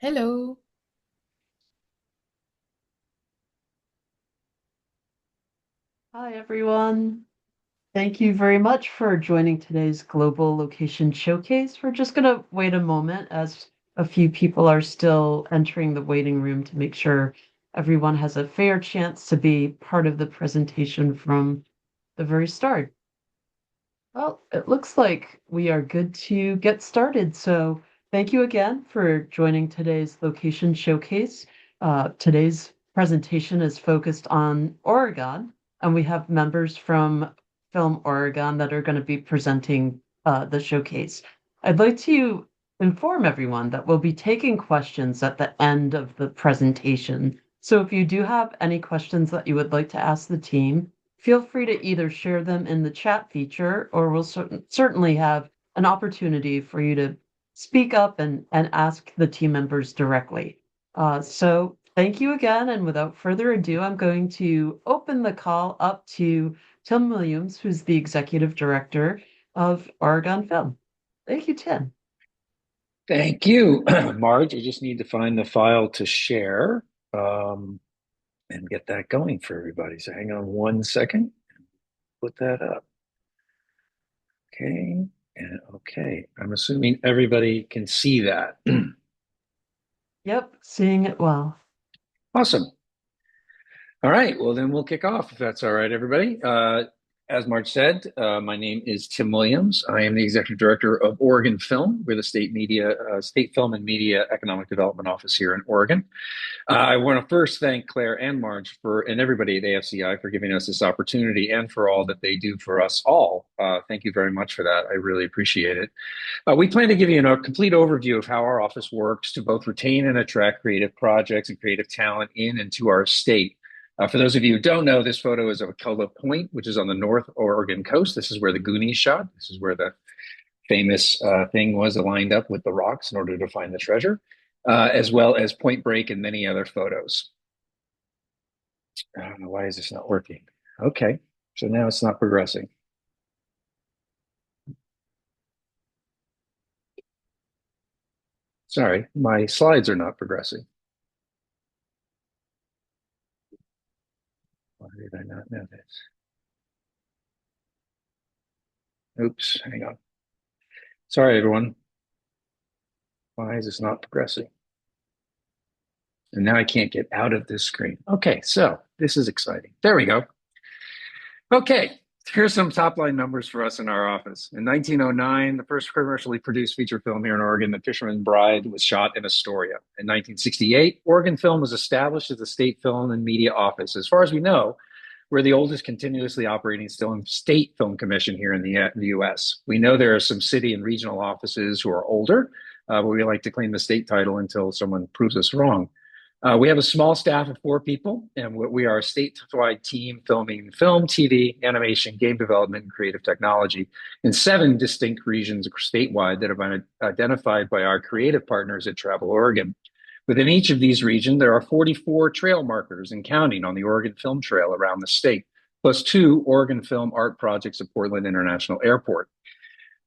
Hello. Hi, everyone. Thank you very much for joining today's Global Location Showcase. We're just going to wait a moment as a few people are still entering the waiting room to make sure everyone has a fair chance to be part of the presentation from the very start. Well, it looks like we are good to get started. So thank you again for joining today's location showcase. Today's presentation is focused on Oregon, and we have members from Film Oregon that are going to be presenting the showcase. I'd like to inform everyone that we'll be taking questions at the end of the presentation. So if you do have any questions that you would like to ask the team, feel free to either share them in the chat feature, or we'll certainly have an opportunity for you to speak up and ask the team members directly. So thank you again. And without further ado, I'm going to open the call up to Tim Williams, who's the executive director of Oregon Film. Thank you, Tim. Thank you, Marge. I just need to find the file to share and get that going for everybody. So hang on 1 second. Put that up. Okay. And okay. I'm assuming everybody can see that. Yep, seeing it well. Awesome. All right. Well, then we'll kick off if that's all right, everybody. As Marge said, my name is Tim Williams. I am the executive director of Oregon Film. We're the state film and media economic development office here in Oregon. I want to first thank Claire and Marge and everybody at AFCI for giving us this opportunity and for all that they do for us all. Thank you very much for that. I really appreciate it. We plan to give you a complete overview of how our office works to both retain and attract creative projects and creative talent in and to our state. For those of you who don't know, this photo is of Aquila Point, which is on the North Oregon coast. This is where the Goonies shot. This is where the famous thing was lined up with the rocks in order to find the treasure, as well as Point Break and many other photos. I don't know, why is this not working? Okay, so now it's not progressing. Sorry, my slides are not progressing. Why did I not know this? Oops, hang on. Sorry, everyone. Why is this not progressing? And now I can't get out of this screen. Okay, so this is exciting. There we go. Okay, here's some top line numbers for us in our office. In 1909, the first commercially produced feature film here in Oregon, The Fisherman's Bride, was shot in Astoria. In 1968, Oregon Film was established as a state film and media office. As far as we know, we're the oldest continuously operating state film commission here in the US. We know there are some city and regional offices who are older, but we like to claim the state title until someone proves us wrong. We have a small staff of 4 people, and we are a statewide team filming film, TV, animation, game development, and creative technology in 7 distinct regions statewide that have been identified by our creative partners at Travel Oregon. Within each of these regions, there are 44 trail markers and counting on the Oregon Film Trail around the state, plus 2 Oregon Film art projects at Portland International Airport.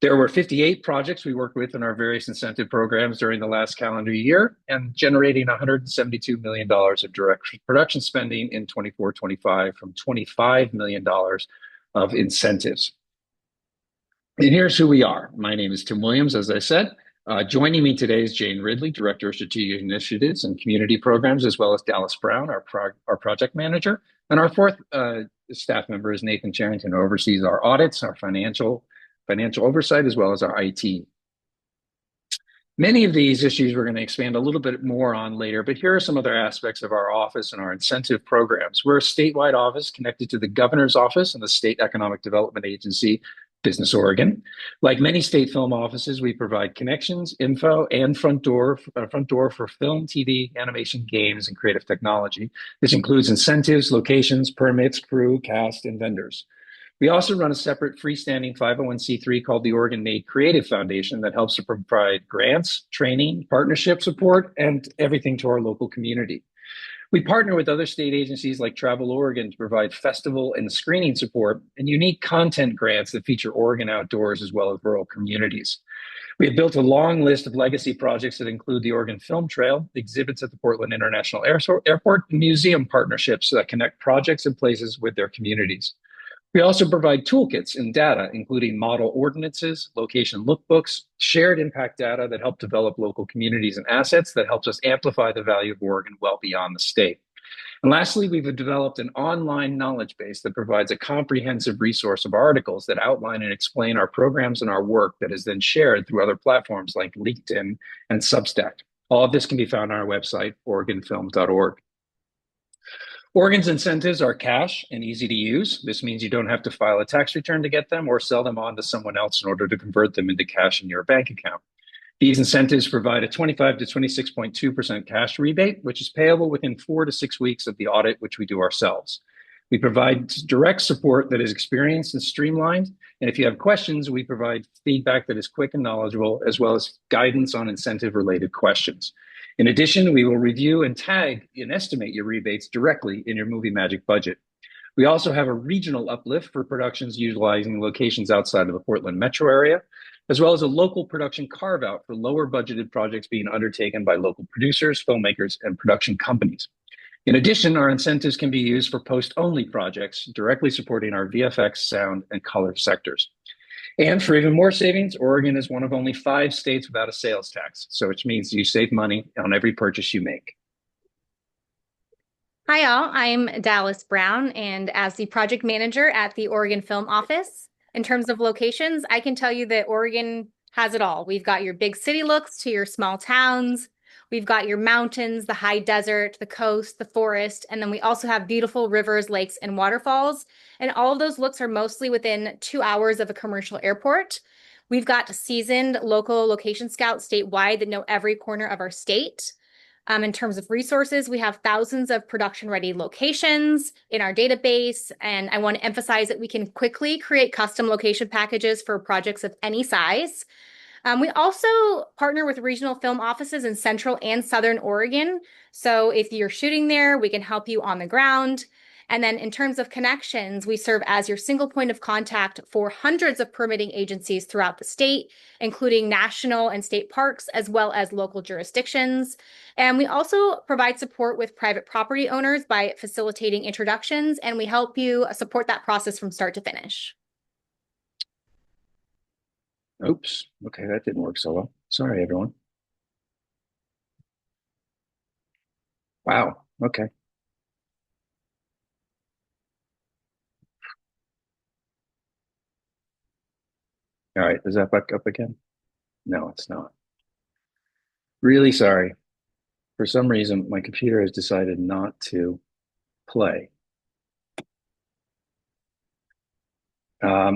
There were 58 projects we worked with in our various incentive programs during the last calendar year and generating $172 million of direct production spending in 24-25 from $25 million of incentives. And here's who we are. My name is Tim Williams, as I said. Joining me today is Jane Ridley, Director of Strategic Initiatives and Community Programs, as well as Dallas Brown, our project manager. And our fourth staff member is Nathan Charrington, who oversees our audits, our financial oversight, as well as our IT. Many of these issues we're going to expand a little bit more on later, but here are some other aspects of our office and our incentive programs. We're a statewide office connected to the governor's office and the State Economic Development Agency, Business Oregon. Like many state film offices, we provide connections, info, and front door for film, TV, animation, games, and creative technology. This includes incentives, locations, permits, crew, cast, and vendors. We also run a separate freestanding 501c3 called the Oregon Made Creative Foundation that helps to provide grants, training, partnership support, and everything to our local community. We partner with other state agencies like Travel Oregon to provide festival and screening support and unique content grants that feature Oregon outdoors as well as rural communities. We have built a long list of legacy projects that include the Oregon Film Trail, exhibits at the Portland International Airport, and museum partnerships that connect projects and places with their communities. We also provide toolkits and data, including model ordinances, location lookbooks, shared impact data that help develop local communities and assets that helps us amplify the value of Oregon well beyond the state. And lastly, we've developed an online knowledge base that provides a comprehensive resource of articles that outline and explain our programs and our work that is then shared through other platforms like LinkedIn and Substack. All of this can be found on our website, oregonfilm.org. Oregon's incentives are cash and easy to use. This means you don't have to file a tax return to get them or sell them on to someone else in order to convert them into cash in your bank account. These incentives provide a 25 to 26.2% cash rebate, which is payable within 4 to 6 weeks of the audit, which we do ourselves. We provide direct support that is experienced and streamlined. And if you have questions, we provide feedback that is quick and knowledgeable, as well as guidance on incentive-related questions. In addition, we will review and tag and estimate your rebates directly in your Movie Magic budget. We also have a regional uplift for productions utilizing locations outside of the Portland metro area, as well as a local production carve-out for lower budgeted projects being undertaken by local producers, filmmakers, and production companies. In addition, our incentives can be used for post-only projects, directly supporting our VFX, sound, and color sectors. And for even more savings, Oregon is one of only 5 states without a sales tax, so which means you save money on every purchase you make. Hi, all. I'm Dallas Brown, and as the project manager at the Oregon Film Office, in terms of locations, I can tell you that Oregon has it all. We've got your big city looks to your small towns. We've got your mountains, the high desert, the coast, the forest, and then we also have beautiful rivers, lakes, and waterfalls. And all of those looks are mostly within 2 hours of a commercial airport. We've got seasoned local location scouts statewide that know every corner of our state. In terms of resources, we have thousands of production-ready locations in our database, and I want to emphasize that we can quickly create custom location packages for projects of any size. We also partner with regional film offices in Central and Southern Oregon. So if you're shooting there, we can help you on the ground. And then in terms of connections, we serve as your single point of contact for hundreds of permitting agencies throughout the state, including national and state parks, as well as local jurisdictions. And we also provide support with private property owners by facilitating introductions, and we help you support that process from start to finish. Oops, okay, that didn't work so well. Sorry, everyone. Wow, okay. All right, is that back up again? No, it's not. Really sorry. For some reason, my computer has decided not to play. Let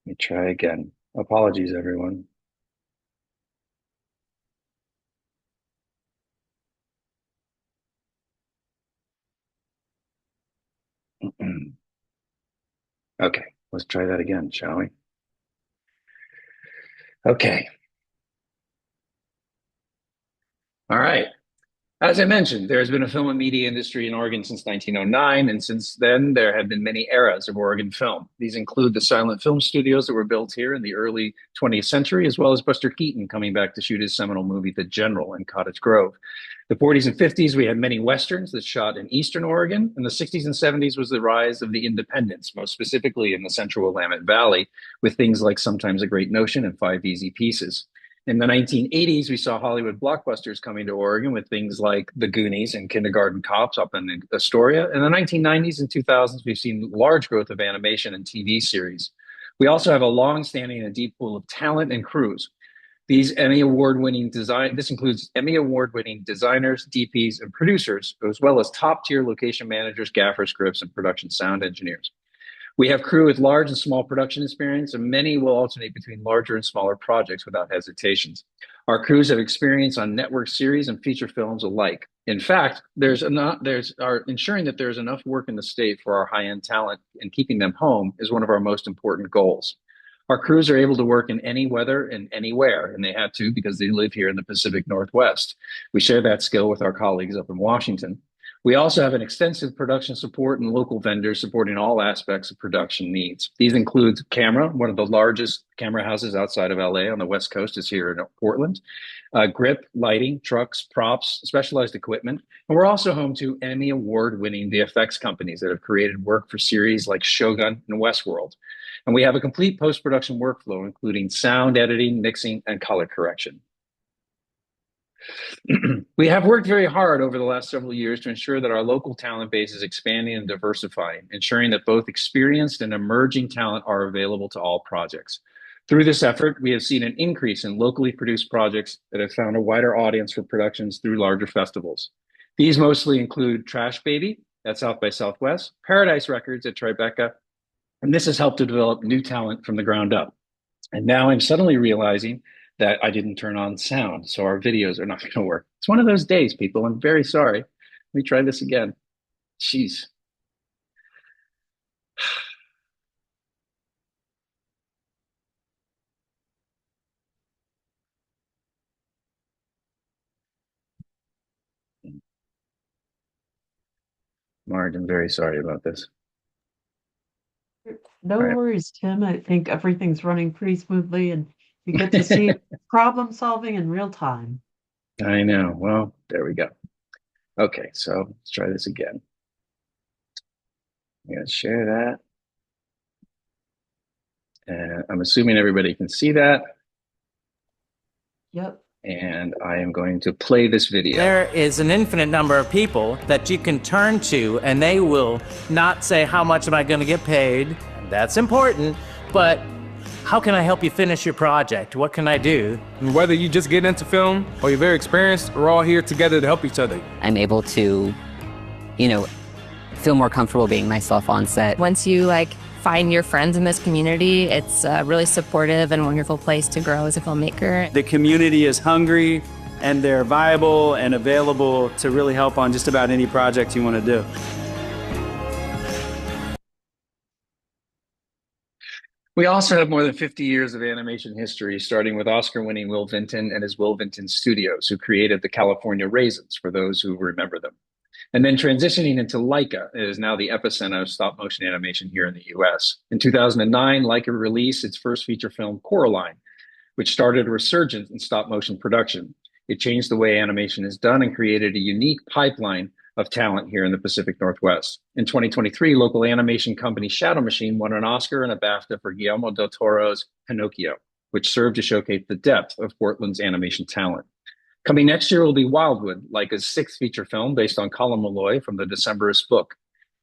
me try again. Apologies, everyone. Okay, let's try that again, shall we? Okay. All right. As I mentioned, there has been a film and media industry in Oregon since 1909, and since then, there have been many eras of Oregon film. These include the silent film studios that were built here in the early 20th century, as well as Buster Keaton coming back to shoot his seminal movie, The General, in Cottage Grove. The 40s and 50s, we had many westerns that shot in eastern Oregon, and the 60s and 70s was the rise of the independents, most specifically in the central Willamette Valley, with things like Sometimes a Great Notion and Five Easy Pieces. In the 1980s, we saw Hollywood blockbusters coming to Oregon with things like The Goonies and Kindergarten Cops up in Astoria. In the 1990s and 2000s, we've seen large growth of animation and TV series. We also have a long-standing and deep pool of talent and crews. This includes Emmy award-winning designers, DPs, and producers, as well as top-tier location managers, gaffers, scripts, and production sound engineers. We have crew with large and small production experience, and many will alternate between larger and smaller projects without hesitations. Our crews have experience on network series and feature films alike. In fact, ensuring that there's enough work in the state for our high-end talent and keeping them home is one of our most important goals. Our crews are able to work in any weather and anywhere, and they have to because they live here in the Pacific Northwest. We share that skill with our colleagues up in Washington. We also have an extensive production support and local vendors supporting all aspects of production needs. These include Camera, one of the largest camera houses outside of LA on the West Coast is here in Portland. Grip, lighting, trucks, props, specialized equipment. And we're also home to Emmy Award-winning VFX companies that have created work for series like Shogun and Westworld. And we have a complete post-production workflow, including sound editing, mixing, and color correction. We have worked very hard over the last several years to ensure that our local talent base is expanding and diversifying, ensuring that both experienced and emerging talent are available to all projects. Through this effort, we have seen an increase in locally produced projects that have found a wider audience for productions through larger festivals. These mostly include Trash Baby at South by Southwest, Paradise Records at Tribeca, and this has helped to develop new talent from the ground up. And now I'm suddenly realizing that I didn't turn on sound, so our videos are not going to work. It's one of those days, people. I'm very sorry. Let me try this again. Jeez. Marge, I'm very sorry about this. No Right. worries, Tim. I think everything's running pretty smoothly and you get to see problem solving in real time. I know. Well, there we go. Okay, so let's try this again. I'm going to share that. And I'm assuming everybody can see that. Yep. And I am going to play this video. There is an infinite number of people that you can turn to, and they will not say, how much am I going to get paid? That's important, but how can I help you finish your project? What can I do? Whether you just get into film or you're very experienced, we're all here together to help each other. I'm able to, feel more comfortable being myself on set. Once you find your friends in this community, it's a really supportive and wonderful place to grow as a filmmaker. The community is hungry and they're viable and available to really help on just about any project you want to do. We also have more than 50 years of animation history, starting with Oscar-winning Will Vinton and his Will Vinton Studios, who created the California Raisins, for those who remember them. And then transitioning into Leica, it is now the epicenter of stop-motion animation here in the US. In 2009, Leica released its first feature film, Coraline, which started a resurgence in stop-motion production. It changed the way animation is done and created a unique pipeline of talent here in the Pacific Northwest. In 2023, local animation company Shadow Machine won an Oscar and a BAFTA for Guillermo del Toro's Pinocchio, which served to showcase the depth of Portland's animation talent. Coming next year will be Wildwood, Leica's sixth feature film based on Colin Malloy from the Decemberist book.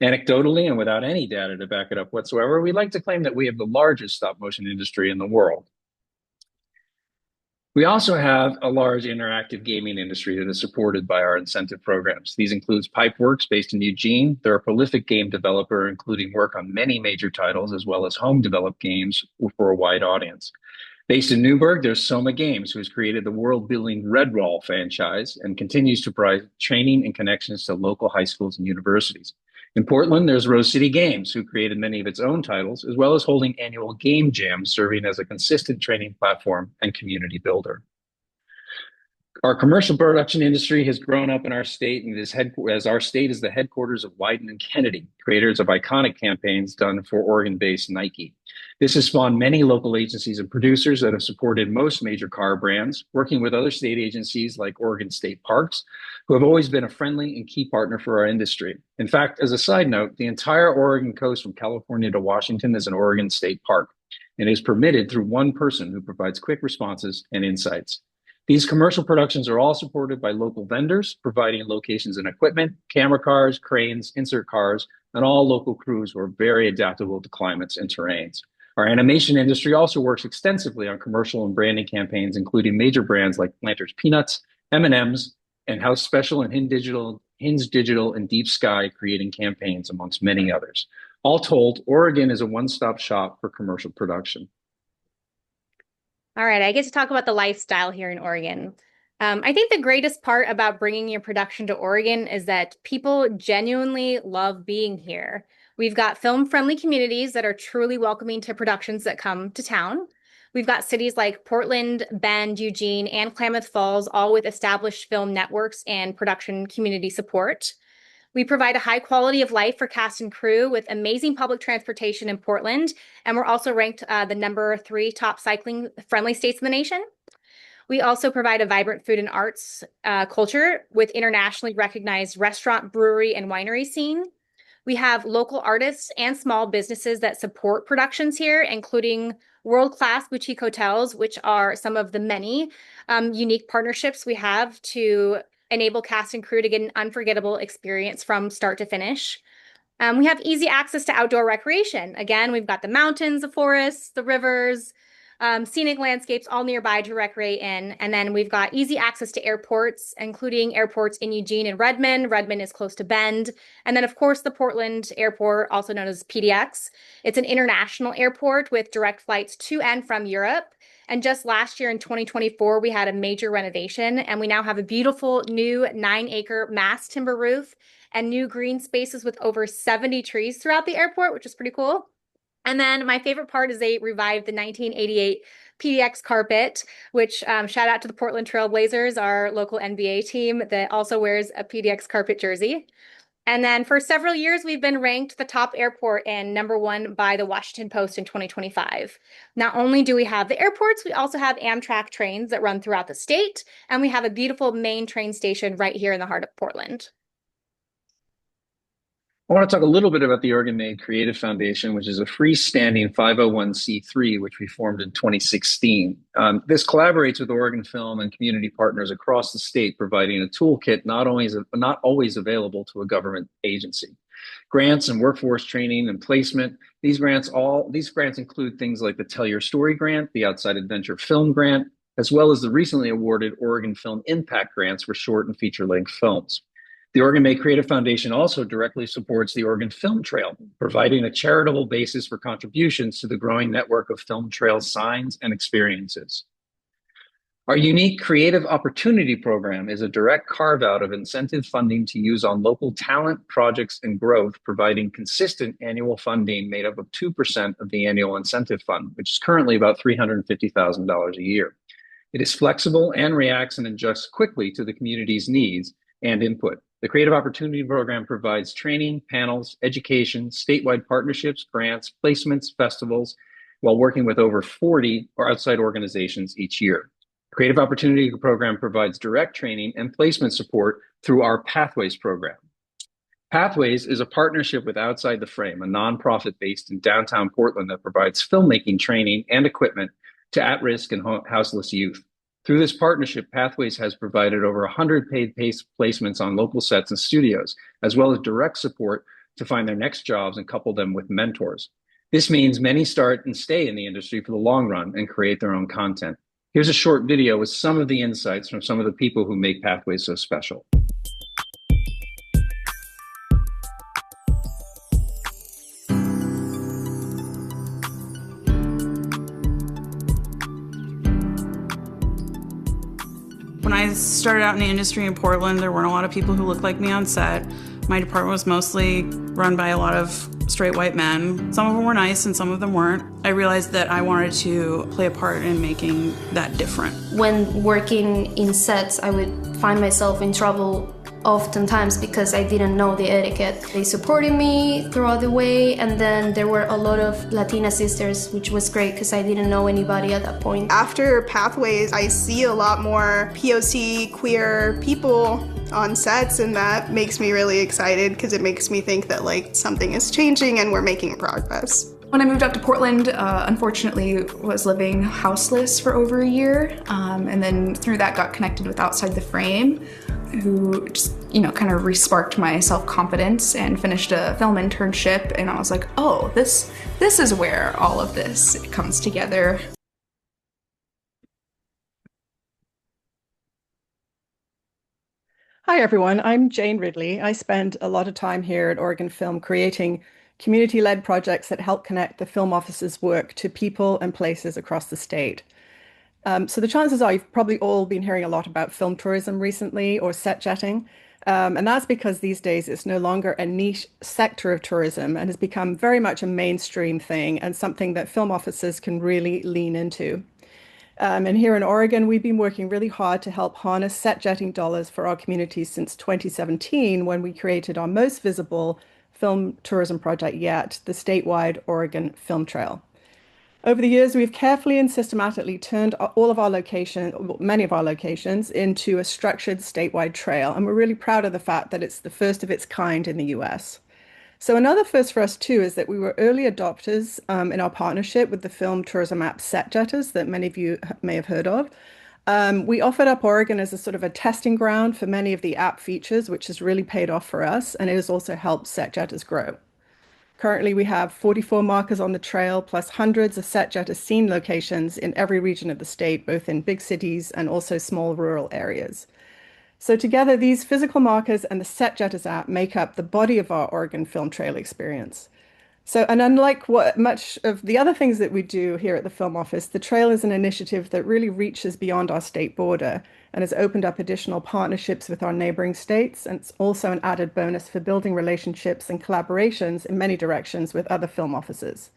Anecdotally, and without any data to back it up whatsoever, we like to claim that we have the largest stop-motion industry in the world. We also have a large interactive gaming industry that is supported by our incentive programs. These includes Pipeworks based in Eugene. They're a prolific game developer, including work on many major titles, as well as home-developed games for a wide audience. Based in Newburgh, there's Soma Games, who has created the world-building Redwall franchise and continues to provide training and connections to local high schools and universities. In Portland, there's Rose City Games, who created many of its own titles, as well as holding annual game jams, serving as a consistent training platform and community builder. Our commercial production industry has grown up in our state, and as our state is the headquarters of Wyden and Kennedy, creators of iconic campaigns done for Oregon-based Nike. This has spawned many local agencies and producers that have supported most major car brands, working with other state agencies like Oregon State Parks, who have always been a friendly and key partner for our industry. In fact, as a side note, the entire Oregon coast from California to Washington is an Oregon State Park and is permitted through one person who provides quick responses and insights. These commercial productions are all supported by local vendors, providing locations and equipment, camera cars, cranes, insert cars, and all local crews who are very adaptable to climates and terrains. Our animation industry also works extensively on commercial and branding campaigns, including major brands like Planters Peanuts, M&M's, and House Special and Hinge Digital and Deep Sky, creating campaigns amongst many others. All told, Oregon is a one-stop shop for commercial production. All right, I get to talk about the lifestyle here in Oregon. I think the greatest part about bringing your production to Oregon is that people genuinely love being here. We've got film-friendly communities that are truly welcoming to productions that come to town. We've got cities like Portland, Bend, Eugene, and Klamath Falls, all with established film networks and production community support. We provide a high quality of life for cast and crew with amazing public transportation in Portland, and we're also ranked the #3 top cycling friendly states in the nation. We also provide a vibrant food and arts culture with internationally recognized restaurant, brewery, and winery scene. We have local artists and small businesses that support productions here, including world-class boutique hotels, which are some of the many unique partnerships we have to enable cast and crew to get an unforgettable experience from start to finish. We have easy access to outdoor recreation. Again, we've got the mountains, the forests, the rivers, scenic landscapes all nearby to recreate in. And then we've got easy access to airports, including airports in Eugene and Redmond. Redmond is close to Bend. And then, of course, the Portland Airport, also known as PDX. It's an international airport with direct flights to and from Europe. And just last year in 2024, we had a major renovation, and we now have a beautiful new 9-acre mass timber roof and new green spaces with over 70 trees throughout the airport, which is pretty cool. And then my favorite part is they revived the 1988 PDX carpet, which shout out to the Portland Trail Blazers, our local NBA team that also wears a PDX carpet jersey. And then for several years, we've been ranked the top airport and #1 by the Washington Post in 2025. Not only do we have the airports, we also have Amtrak trains that run throughout the state, and we have a beautiful main train station right here in the heart of Portland. I want to talk a little bit about the Oregon Made Creative Foundation, which is a freestanding 501c3, which we formed in 2016. This collaborates with Oregon film and community partners across the state, providing a toolkit not always available to a government agency. Grants and workforce training and placement. These grants include things like the Tell Your Story grant, the Outside Adventure Film grant, as well as the recently awarded Oregon Film Impact grants for short and feature-length films. The Oregon Made Creative Foundation also directly supports the Oregon Film Trail, providing a charitable basis for contributions to the growing network of film trail signs and experiences. Our unique Creative Opportunity Program is a direct carve-out of incentive funding to use on local talent, projects, and growth, providing consistent annual funding made up of 2% of the annual incentive fund, which is currently about $350,000 a year. It is flexible and reacts and adjusts quickly to the community's needs and input. The Creative Opportunity Program provides training, panels, education, statewide partnerships, grants, placements, festivals, while working with over 40 outside organizations each year. The Creative Opportunity Program provides direct training and placement support through our Pathways program. Pathways is a partnership with Outside the Frame, a nonprofit based in downtown Portland that provides filmmaking training and equipment to at-risk and houseless youth. Through this partnership, Pathways has provided over 100 paid placements on local sets and studios, as well as direct support to find their next jobs and couple them with mentors. This means many start and stay in the industry for the long run and create their own content. Here's a short video with some of the insights from some of the people who make Pathways so special. When I started out in the industry in Portland, there weren't a lot of people who looked like me on set. My department was mostly run by a lot of straight white men. Some of them were nice and some of them weren't. I realized that I wanted to play a part in making that different. When working in sets, I would find myself in trouble oftentimes because I didn't know the etiquette. They supported me throughout the way, and then there were a lot of Latina sisters, which was great because I didn't know anybody at that point. After Pathways, I see a lot more POC queer people on sets, and that makes me really excited because it makes me think that like something is changing and we're making progress. When I moved up to Portland, unfortunately was living houseless for over a year, and then through that got connected with Outside the Frame, who just, kind of re-sparked my self-confidence, and finished a film internship, and I was like, oh, this is where all of this comes together. Hi everyone, I'm Jane Ridley. I spend a lot of time here at Oregon Film creating community-led projects that help connect the film office's work to people and places across the state. So the chances are you've probably all been hearing a lot about film tourism recently, or set jetting. And that's because these days it's no longer a niche sector of tourism and has become very much a mainstream thing and something that film offices can really lean into. And here in Oregon, we've been working really hard to help harness set jetting dollars for our communities since 2017, when we created our most visible film tourism project yet, the statewide Oregon Film Trail. Over the years, we've carefully and systematically turned all of our many of our locations into a structured statewide trail, and we're really proud of the fact that it's the first of its kind in the US. So another first for us too is that we were early adopters in our partnership with the film tourism app SetJetters that many of you may have heard of. We offered up Oregon as a sort of a testing ground for many of the app features, which has really paid off for us, and it has also helped SetJetters grow. Currently, we have 44 markers on the trail, plus hundreds of SetJetters scene locations in every region of the state, both in big cities and also small rural areas. So together, these physical markers and the SetJetters app make up the body of our Oregon Film Trail experience. And unlike what much of the other things that we do here at the Film Office, the trail is an initiative that really reaches beyond our state border and has opened up additional partnerships with our neighboring states. And it's also an added bonus for building relationships and collaborations in many directions with other film offices.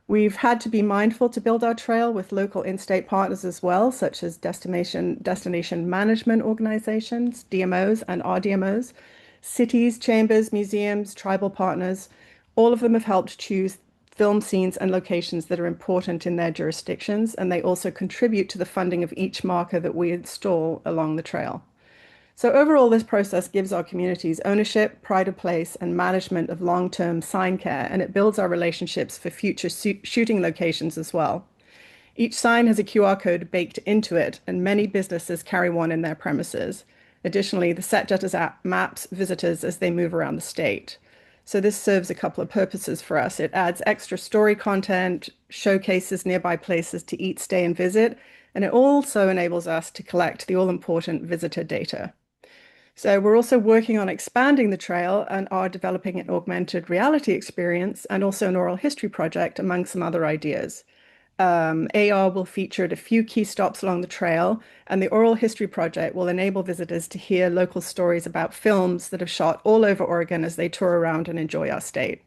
We've had to be mindful to build our trail with local in-state partners as well, such as destination management organizations, DMOs and RDMOs, cities, chambers, museums, tribal partners. All of them have helped choose film scenes and locations that are important in their jurisdictions, and they also contribute to the funding of each marker that we install along the trail. So overall, this process gives our communities ownership, pride of place, and management of long-term sign care, and it builds our relationships for future shooting locations as well. Each sign has a QR code baked into it, and many businesses carry one in their premises. Additionally, the SetJetters app maps visitors as they move around the state. So this serves a couple of purposes for us. It adds extra story content, showcases nearby places to eat, stay, and visit, and it also enables us to collect the all-important visitor data. So we're also working on expanding the trail and are developing an augmented reality experience and also an oral history project, among some other ideas. AR will feature at a few key stops along the trail, and the oral history project will enable visitors to hear local stories about films that have shot all over Oregon as they tour around and enjoy our state.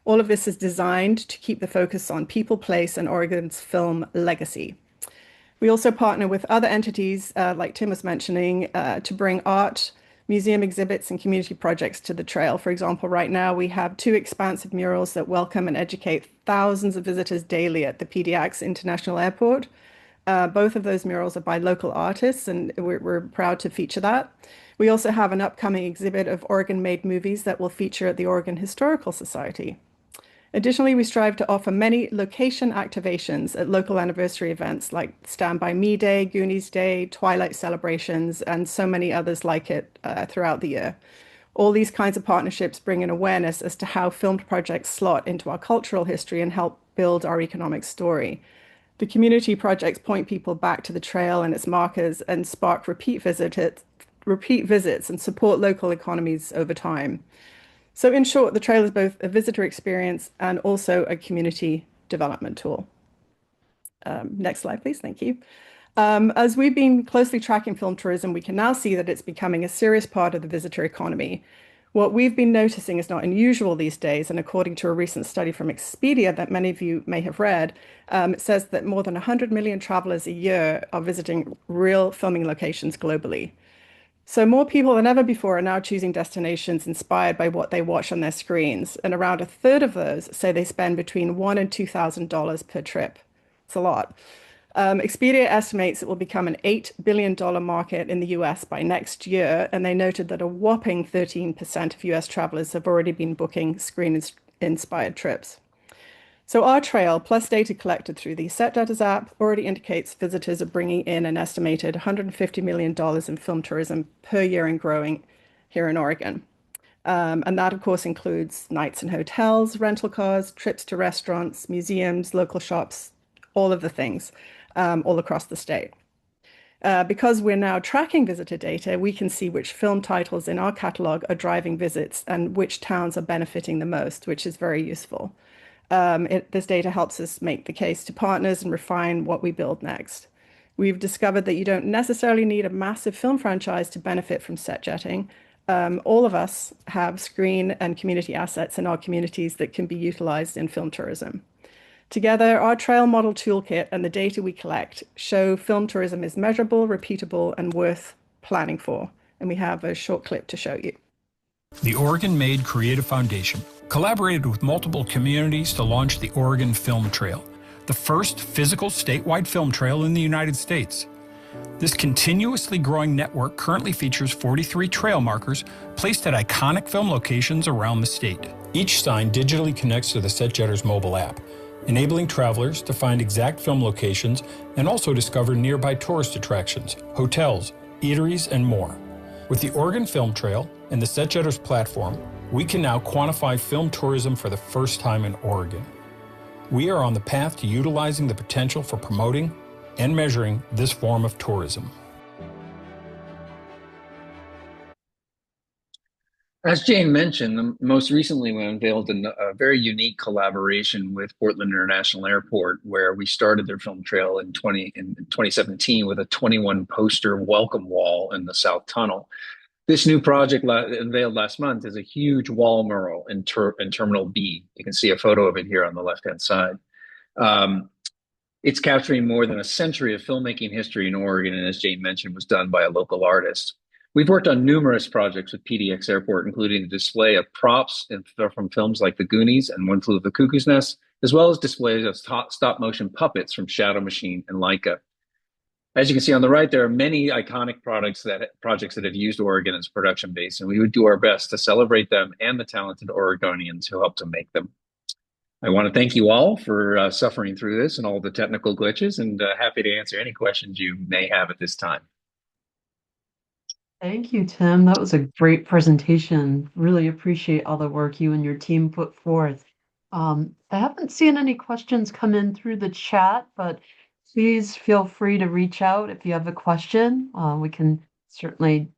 All of this is designed to keep the focus on people, place, and Oregon's film legacy. We also partner with other entities, like Tim was mentioning, to bring art, museum exhibits, and community projects to the trail. For example, right now we have 2 expansive murals that welcome and educate thousands of visitors daily at the PDX International Airport. Both of those murals are by local artists, and we're proud to feature that. We also have an upcoming exhibit of Oregon-made movies that will feature at the Oregon Historical Society. Additionally, we strive to offer many location activations at local anniversary events like Stand By Me Day, Goonies Day, Twilight celebrations, and so many others like it throughout the year. All these kinds of partnerships bring an awareness as to how filmed projects slot into our cultural history and help build our economic story. The community projects point people back to the trail and its markers and spark repeat visits and support local economies over time. So in short, the trail is both a visitor experience and also a community development tool. Next slide, please. Thank you. As we've been closely tracking film tourism, we can now see that it's becoming a serious part of the visitor economy. What we've been noticing is not unusual these days, and according to a recent study from Expedia that many of you may have read, it says that more than 100 million travelers a year are visiting real filming locations globally. So more people than ever before are now choosing destinations inspired by what they watch on their screens, and around a third of those say they spend between $1,000 and $2,000 per trip. It's a lot. Expedia estimates it will become an $8 billion market in the US by next year, and they noted that a whopping 13% of US travelers have already been booking screen-inspired trips. So our trail, plus data collected through the SetJetters app, already indicates visitors are bringing in an estimated $150 million in film tourism per year and growing here in Oregon. And that, of course, includes nights in hotels, rental cars, trips to restaurants, museums, local shops, all of the things, all across the state. Because we're now tracking visitor data, we can see which film titles in our catalog are driving visits and which towns are benefiting the most, which is very useful. This data helps us make the case to partners and refine what we build next. We've discovered that you don't necessarily need a massive film franchise to benefit from set jetting. All of us have screen and community assets in our communities that can be utilized in film tourism. Together, our trail model toolkit and the data we collect show film tourism is measurable, repeatable, and worth planning for. And we have a short clip to show you. The Oregon Made Creative Foundation collaborated with multiple communities to launch the Oregon Film Trail, the first physical statewide film trail in the United States. This continuously growing network currently features 43 trail markers placed at iconic film locations around the state. Each sign digitally connects to the Setjetters mobile app, enabling travelers to find exact film locations and also discover nearby tourist attractions, hotels, eateries, and more. With the Oregon Film Trail and the Setjetters platform, we can now quantify film tourism for the first time in Oregon. We are on the path to utilizing the potential for promoting and measuring this form of tourism. As Jane mentioned, most recently we unveiled a very unique collaboration with Portland International Airport, where we started their film trail in 2017 with a 21 poster welcome wall in the South Tunnel. This new project unveiled last month is a huge wall mural in Terminal B. You can see a photo of it here on the left-hand side. It's capturing more than a century of filmmaking history in Oregon, and as Jane mentioned, was done by a local artist. We've worked on numerous projects with PDX Airport, including the display of props from films like The Goonies and One Flew of the Cuckoo's Nest, as well as displays of stop-motion puppets from Shadow Machine and Leica. As you can see on the right, there are many iconic projects that have used Oregon as a production base, and we would do our best to celebrate them and the talented Oregonians who helped to make them. I want to thank you all for suffering through this and all the technical glitches, and happy to answer any questions you may have at this time. Thank you, Tim. That was a great presentation. Really appreciate all the work you and your team put forth. I haven't seen any questions come in through the chat, but please feel free to reach out if you have a question. We can certainly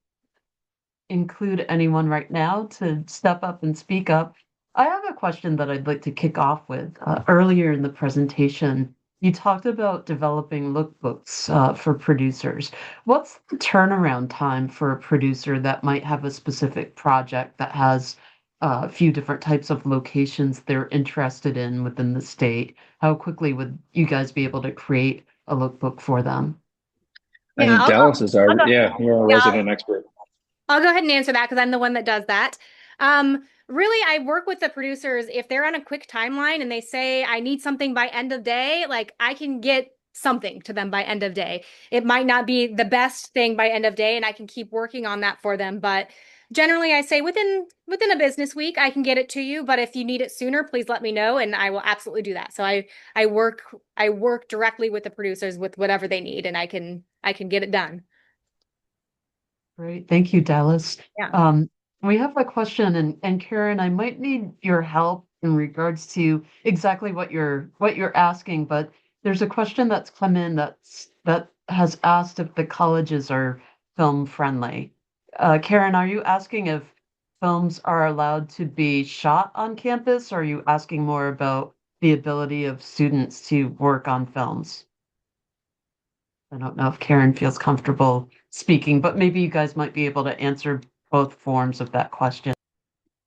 include anyone right now to step up and speak up. I have a question that I'd like to kick off with. Earlier in the presentation, you talked about developing lookbooks for producers. What's the turnaround time for a producer that might have a specific project that has a few different types of locations they're interested in within the state? How quickly would you guys be able to create a lookbook for them? I think Dallas is our resident expert. I'll go ahead and answer that because I'm the one that does that. Really, I work with the producers. If they're on a quick timeline and they say, I need something by end of day, like I can get something to them by end of day. It might not be the best thing by end of day, and I can keep working on that for them. But generally, I say within a business week, I can get it to you. But if you need it sooner, please let me know, and I will absolutely do that. So I work directly with the producers with whatever they need, and I can get it done. Great. Thank you, Dallas. Yeah. We have a question, and Karen, I might need your help in regards to exactly what you're asking, but there's a question that's come in that has asked if the colleges are film friendly. Karen, are you asking if films are allowed to be shot on campus, or are you asking more about the ability of students to work on films? I don't know if Karen feels comfortable speaking, but maybe you guys might be able to answer both forms of that question.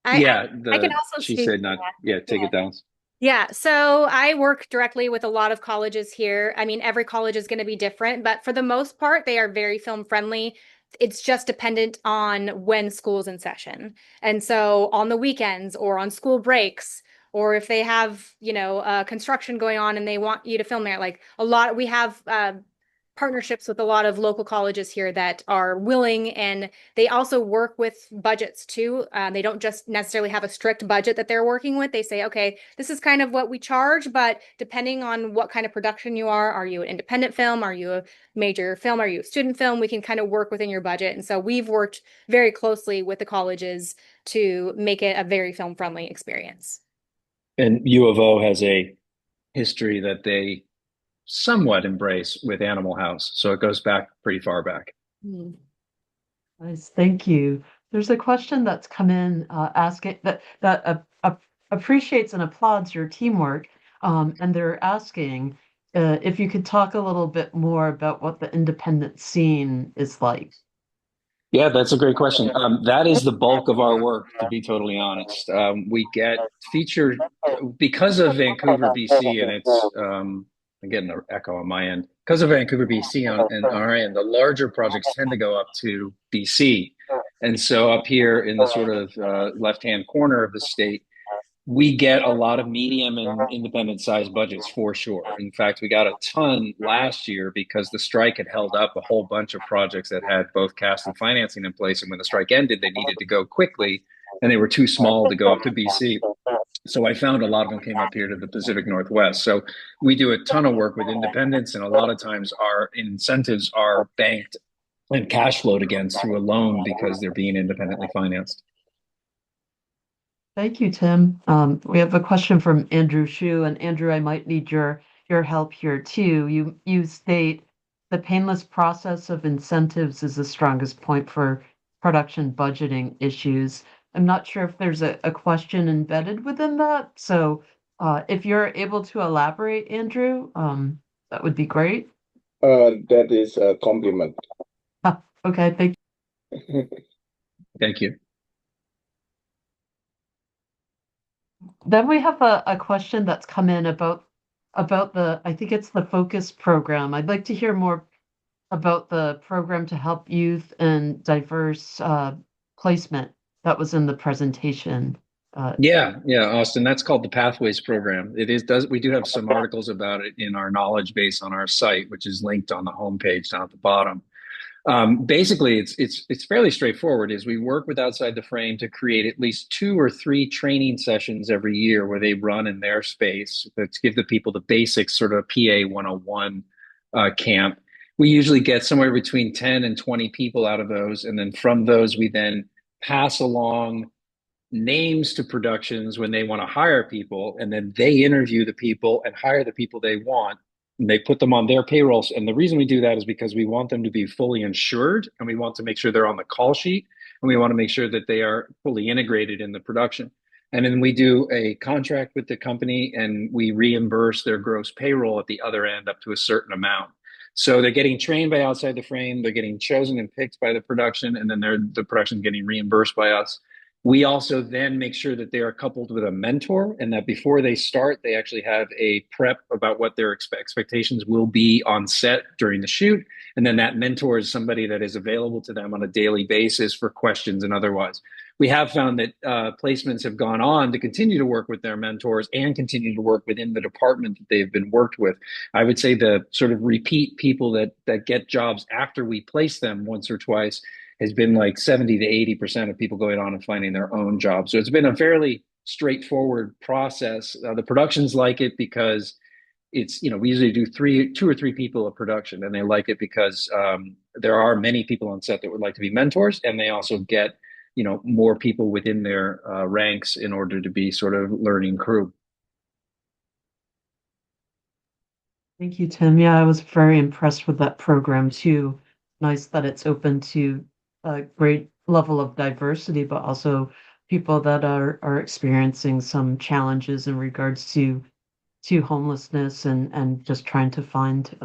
I can also she speak said not. Yeah, take it down. Yeah, so I work directly with a lot of colleges here. I mean, every college is going to be different, but for the most part, they are very film friendly. It's just dependent on when school's in session. And so on the weekends or on school breaks, or if they have, construction going on and they want you to film there, we have partnerships with a lot of local colleges here that are willing, and they also work with budgets too. They don't just necessarily have a strict budget that they're working with. They say, okay, this is kind of what we charge, but depending on what kind of production you are you an independent film? Are you a major film? Are you a student film? We can kind of work within your budget. And so we've worked very closely with the colleges to make it a very film friendly experience. And U of O has a history that they somewhat embrace with Animal House. So it goes back pretty far back. Nice, thank you. There's a question that's come in asking that appreciates and applauds your teamwork. And they're asking if you could talk a little bit more about what the independent scene is like. Yeah, that's a great question. That is the bulk of our work, to be totally honest. We get featured because of Vancouver, BC, and I'm getting an echo on my end. Because of Vancouver, BC, and on our end, the larger projects tend to go up to BC. And so up here in the sort of left-hand corner of the state, we get a lot of medium and independent sized budgets for sure. In fact, we got a ton last year because the strike had held up a whole bunch of projects that had both cast and financing in place. And when the strike ended, they needed to go quickly and they were too small to go up to BC. So I found a lot of them came up here to the Pacific Northwest. So we do a ton of work with independents, and a lot of times our incentives are banked and cash flowed against through a loan because they're being independently financed. Thank you, Tim. We have a question from Andrew Shu, and Andrew, I might need your help here too. You state the painless process of incentives is the strongest point for production budgeting issues. I'm not sure if there's a question embedded within that. So if you're able to elaborate, Andrew, that would be great. That is a compliment. Okay, thank you. Thank you. Then we have a question that's come in about I think it's the Focus program. I'd like to hear more about the program to help youth and diverse placement that was in the presentation. Yeah, Austin, that's called the Pathways program. We do have some articles about it in our knowledge base on our site, which is linked on the homepage down at the bottom. Basically, it's fairly straightforward. Is we work with Outside the Frame to create at least 2 or 3 training sessions every year where they run in their space to give the people the basics, sort of PA 101 camp. We usually get somewhere between 10 and 20 people out of those, and then from those we then pass along names to productions when they want to hire people, and then they interview the people and hire the people they want. And they put them on their payrolls. And the reason we do that is because we want them to be fully insured, and we want to make sure they're on the call sheet, and we want to make sure that they are fully integrated in the production. And then we do a contract with the company, and we reimburse their gross payroll at the other end up to a certain amount. So they're getting trained by Outside the Frame, they're getting chosen and picked by the production, and then the production's getting reimbursed by us. We also then make sure that they are coupled with a mentor, and that before they start, they actually have a prep about what their expectations will be on set during the shoot. And then that mentor is somebody that is available to them on a daily basis for questions and otherwise. We have found that placements have gone on to continue to work with their mentors and continue to work within the department that they've been worked with. I would say the sort of repeat people that get jobs after we place them once or twice has been like 70 to 80% of people going on and finding their own job. So it's been a fairly straightforward process. The productions like it because it's, we usually do 2 or 3 people a production, and they like it because there are many people on set that would like to be mentors, and they also get, more people within their ranks in order to be sort of learning crew. Thank you, Tim. Yeah, I was very impressed with that program too. Nice that it's open to a great level of diversity, but also people that are experiencing some challenges in regards to homelessness and just trying to find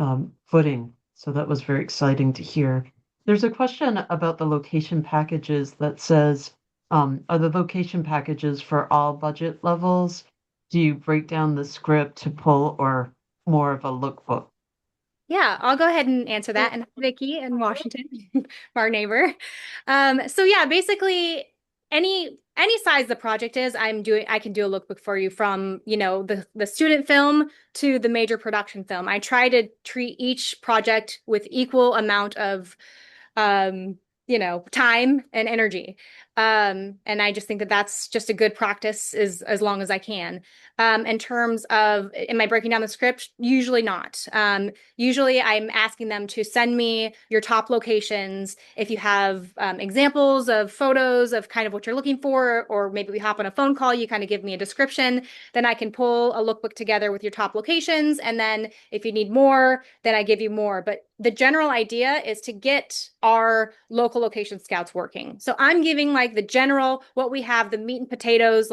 footing. So that was very exciting to hear. There's a question about the location packages that says, are the location packages for all budget levels? Do you break down the script to pull or more of a lookbook? Yeah, I'll go ahead and answer that. And Vicky in Washington, our neighbor. So yeah, basically any size the project is, I can do a lookbook for you from, the student film to the major production film. I try to treat each project with equal amount of time and energy. And I just think that that's just a good practice as long as I can. In terms of, am I breaking down the script? Usually not. Usually I'm asking them to send me your top locations. If you have examples of photos of kind of what you're looking for, or maybe we hop on a phone call, you kind of give me a description, then I can pull a lookbook together with your top locations. And then if you need more, then I give you more. But the general idea is to get our local location scouts working. So I'm giving like the general, what we have, the meat and potatoes,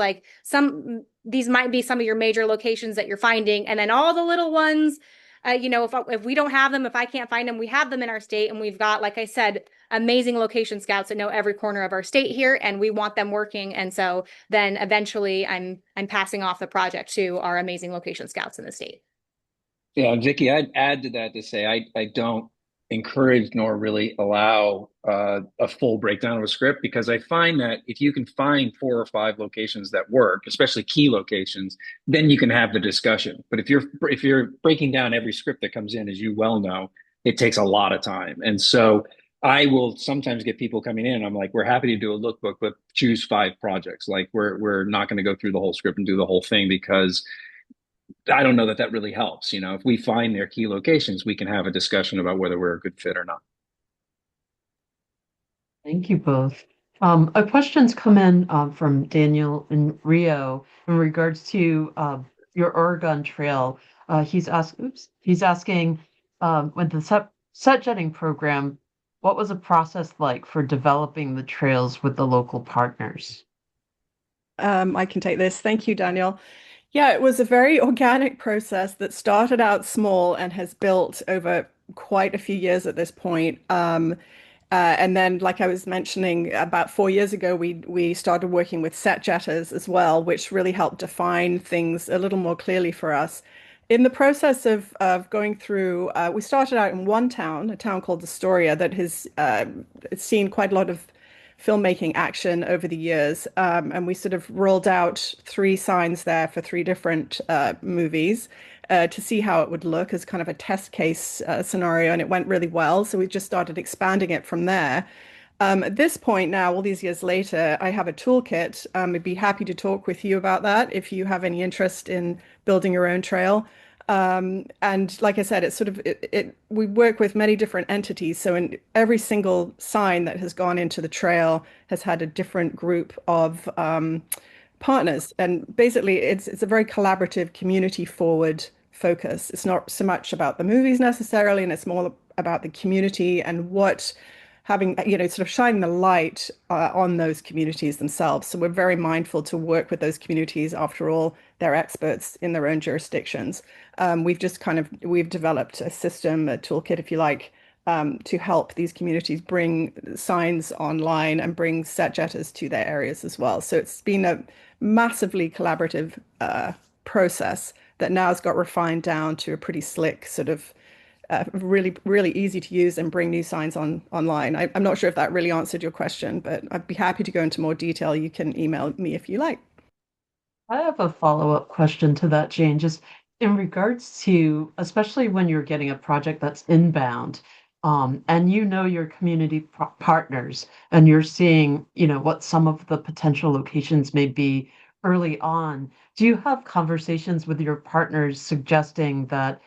these might be some of your major locations that you're finding. And then all the little ones, if we don't have them, if I can't find them, we have them in our state, and we've got, like I said, amazing location scouts that know every corner of our state here, and we want them working. And so then eventually I'm passing off the project to our amazing location scouts in the state. Yeah, Vicky, I'd add to that to say I don't encourage nor really allow a full breakdown of a script, because I find that if you can find 4 or 5 locations that work, especially key locations, then you can have the discussion. But if you're breaking down every script that comes in, as you well know, it takes a lot of time. And so I will sometimes get people coming in. I'm like, we're happy to do a lookbook, but choose 5 projects. Like we're not going to go through the whole script and do the whole thing, because I don't know that that really helps. If we find their key locations, we can have a discussion about whether we're a good fit or not. Thank you both. A question's come in from Daniel in Rio in regards to your Oregon Trail. He's asking, with the set jetting program, what was the process like for developing the trails with the local partners? I can take this. Thank you, Daniel. Yeah, it was a very organic process that started out small and has built over quite a few years at this point. And then, like I was mentioning, about 4 years ago, we started working with set jetters as well, which really helped define things a little more clearly for us. In the process of going through, we started out in one town, a town called Astoria, that has seen quite a lot of filmmaking action over the years. And we sort of rolled out 3 signs there for 3 different movies to see how it would look as kind of a test case scenario. And it went really well. So we just started expanding it from there. At this point now, all these years later, I have a toolkit. I'd be happy to talk with you about that if you have any interest in building your own trail. And like I said, it's sort of we work with many different entities. So in every single sign that has gone into the trail has had a different group of partners. And basically, it's a very collaborative, community forward focus. It's not so much about the movies necessarily, and it's more about the community and what having, sort of shining the light on those communities themselves. So we're very mindful to work with those communities. After all, they're experts in their own jurisdictions. We've developed a system, a toolkit, if you like, to help these communities bring signs online and bring set jetters to their areas as well. So it's been a massively collaborative process that now has got refined down to a pretty slick sort of really, really easy to use and bring new signs online. I'm not sure if that really answered your question, but I'd be happy to go into more detail. You can email me if you like. I have a follow-up question to that, Jane, just in regards to, especially when you're getting a project that's inbound, and your community partners, and you're seeing, what some of the potential locations may be early on. Do you have conversations with your partners suggesting that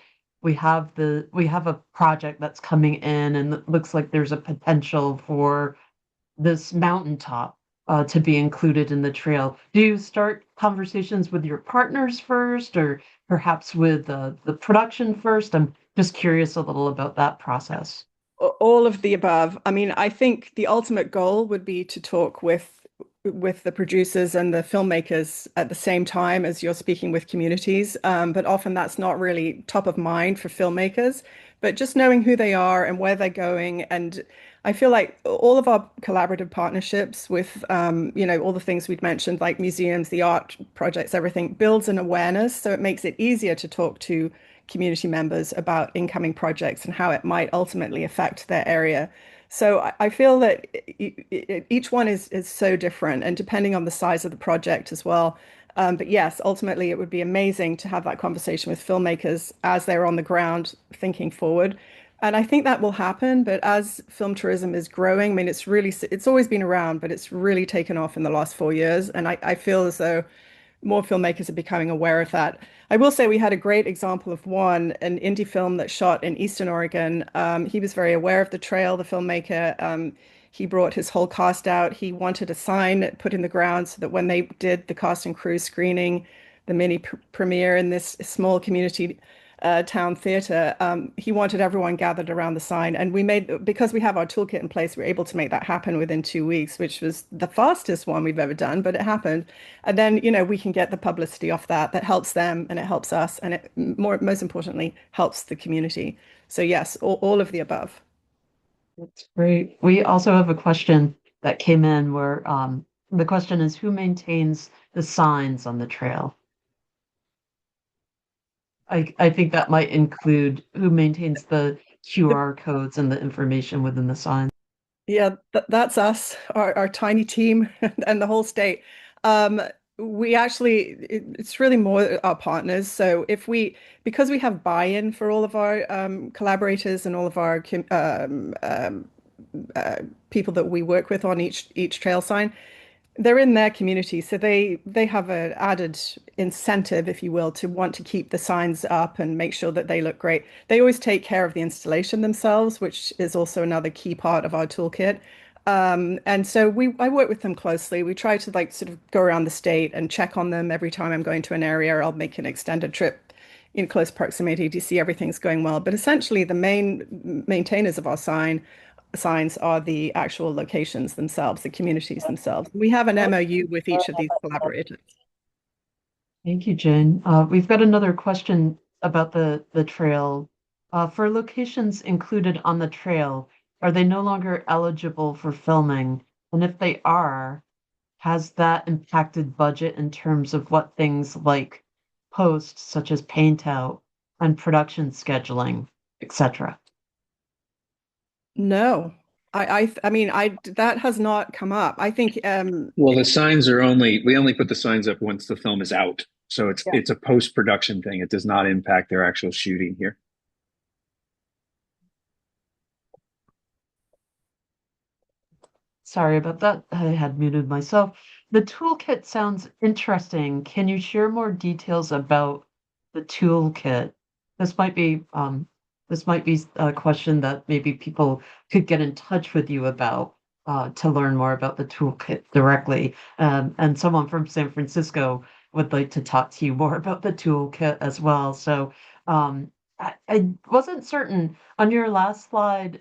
we have a project that's coming in and it looks like there's a potential for this mountaintop to be included in the trail? Do you start conversations with your partners first, or perhaps with the production first? I'm just curious a little about that process. All of the above. I mean, I think the ultimate goal would be to talk with the producers and the filmmakers at the same time as you're speaking with communities. But often that's not really top of mind for filmmakers. But just knowing who they are and where they're going. And I feel like all of our collaborative partnerships with, all the things we'd mentioned, like museums, the art projects, everything builds an awareness. So it makes it easier to talk to community members about incoming projects and how it might ultimately affect their area. So I feel that each one is so different, and depending on the size of the project as well. But yes, ultimately it would be amazing to have that conversation with filmmakers as they're on the ground thinking forward. And I think that will happen. But as film tourism is growing, I mean, it's always been around, but it's really taken off in the last 4 years. And I feel as though more filmmakers are becoming aware of that. I will say we had a great example of an indie film that shot in Eastern Oregon. He was very aware of the trail, the filmmaker. He brought his whole cast out. He wanted a sign put in the ground so that when they did the cast and crew screening, the mini premiere in this small community town theater, he wanted everyone gathered around the sign. And because we have our toolkit in place, we were able to make that happen within 2 weeks, which was the fastest one we've ever done, but it happened. And then, we can get the publicity off that helps them and it helps us. And it most importantly, helps the community. So yes, all of the above. That's great. We also have a question that came in where the question is, who maintains the signs on the trail? I think that might include who maintains the QR codes and the information within the sign. Yeah, that's us, our tiny team and the whole state. We actually, it's really more our partners. So because we have buy-in for all of our collaborators and all of our people that we work with on each trail sign, they're in their community, so they have an added incentive, if you will, to want to keep the signs up and make sure that they look great. They always take care of the installation themselves, which is also another key part of our toolkit. And so I work with them closely. We try to sort of go around the state and check on them every time I'm going to an area. I'll make an extended trip in close proximity to see everything's going well. But essentially, the main maintainers of our signs are the actual locations themselves, the communities themselves. We have an MOU with each of these collaborators. Thank you, Jane. We've got another question about the trail. For locations included on the trail, are they no longer eligible for filming? And if they are, has that impacted budget in terms of what things like posts, such as paint out and production scheduling, etc.? No, I mean, that has not come up. I think, well, the signs are we only put the signs up once the film is out. So it's a post-production thing. It does not impact their actual shooting here. Sorry about that. I had muted myself. The toolkit sounds interesting. Can you share more details about the toolkit? This might be a question that maybe people could get in touch with you about to learn more about the toolkit directly. And someone from San Francisco would like to talk to you more about the toolkit as well. So I wasn't certain on your last slide,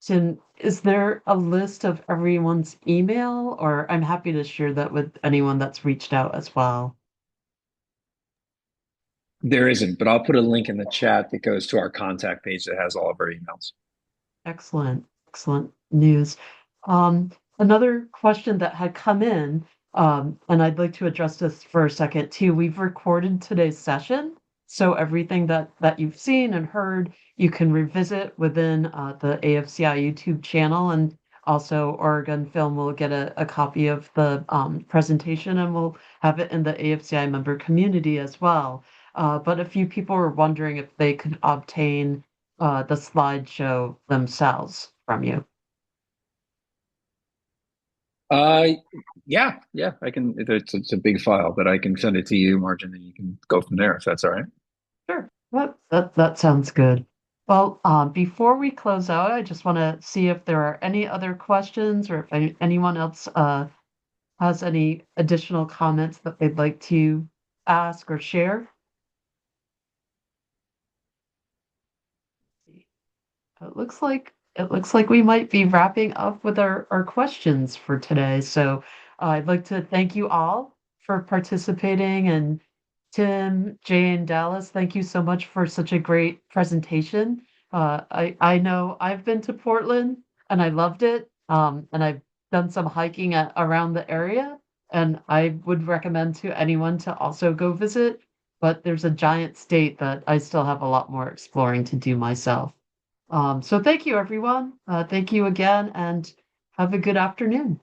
Tim, is there a list of everyone's email, or I'm happy to share that with anyone that's reached out as well? There isn't, but I'll put a link in the chat that goes to our contact page that has all of our emails. Excellent, excellent news. Another question that had come in, and I'd like to address this for a second too. We've recorded today's session, so everything that you've seen and heard, you can revisit within the AFCI YouTube channel, and also Oregon Film will get a copy of the presentation, and we'll have it in the AFCI member community as well. But a few people were wondering if they could obtain the slideshow themselves from you. Yeah, I can. It's a big file, but I can send it to you, Margin, and you can go from there if that's all right. Sure. That sounds good. Well, before we close out, I just want to see if there are any other questions or if anyone else has any additional comments that they'd like to ask or share. It looks like we might be wrapping up with our questions for today. So I'd like to thank you all for participating, and Tim, Jane, Dallas, thank you so much for such a great presentation. I know I've been to Portland and I loved it. And I've done some hiking around the area, and I would recommend to anyone to also go visit. But there's a giant state that I still have a lot more exploring to do myself. So thank you, everyone. Thank you again, and have a good afternoon.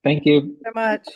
Thank you. So much.